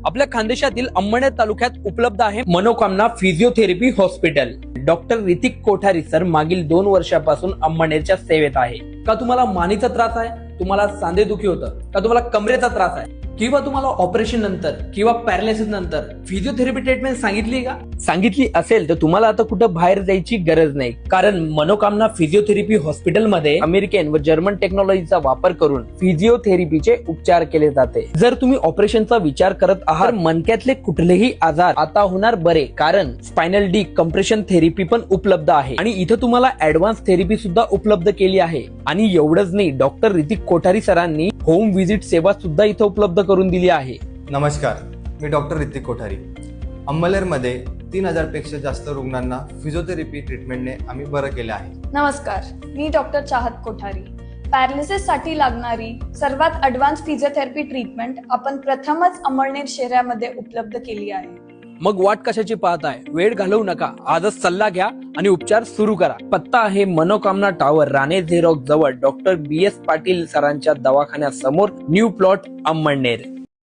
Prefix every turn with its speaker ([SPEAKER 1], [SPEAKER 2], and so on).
[SPEAKER 1] आपल्या खानदेशातील अंमळनेर तालुक्यात उपलब्ध आहे मनोकामना physiotherapy hospital. Doctor Hrithik Kothari sir मागील 2 वर्षापासून अंमळनेरच्या सेवेत आहे। का तुम्हाला मानेचा त्रास आहे, तुम्हाला सांधेदुखी होतं का, तुम्हाला कमरेचा त्रास आहे किंवा तुम्हाला ऑपरेशन नंतर किंवा पॅरालिसिस नंतर फिजिओथेरपी ट्रीटमेंट सांगितली का? सांगितली असेल तर तुम्हाला आता कुठं बाहेर जायची गरज नाही, कारण मनोकामना फिजिओथेरपी हॉस्पिटलमध्ये अमेरिकन व जर्मन टेक्नॉलॉजीचा वापर करून फिजिओथेरपीचे उपचार केले जाते। जर तुम्ही ऑपरेशनचा विचार करत आहात, मणक्यातले कुठलेही आजार आता होणार बरे, कारण स्पायनल डी कंप्रेशन थेरपी पण उपलब्ध आहे आणि इथं तुम्हाला ऍडव्हान्स थेरपी सुद्धा उपलब्ध केली आहे। आणि एवढंच नाही, डॉक्टर ऋतिक कोठारी सरांनी होम व्हिजिट सेवा सुद्धा इथं उपलब्ध करून दिली आहे।
[SPEAKER 2] नमस्कार, मी डॉक्टर ऋतिक कोठारी। अंमळनेरमध्ये 3000 पेक्षा जास्त रुग्णांना फिजिओथेरपी ट्रीटमेंटने आम्ही बरं केलं आहे।
[SPEAKER 3] नमस्कार, मी डॉक्टर चाहत कोठारी। पॅरालिसिस साठी लागणारी सर्वात ॲडव्हान्स फिजिओथेरपी ट्रीटमेंट आपण प्रथमच अंमळनेर शहरामध्ये उपलब्ध केली आहे।
[SPEAKER 1] मग वाट कशाची पाहताय? वेळ घालवू नका, आजच सल्ला घ्या आणि उपचार सुरू करा। पत्ता आहे मनोकामना टावर, राणे झेरॉक्स जवळ, डॉक्टर BS पाटील सरांच्या दवाखान्यासमोर, न्यू प्लॉट, अंमळनेर।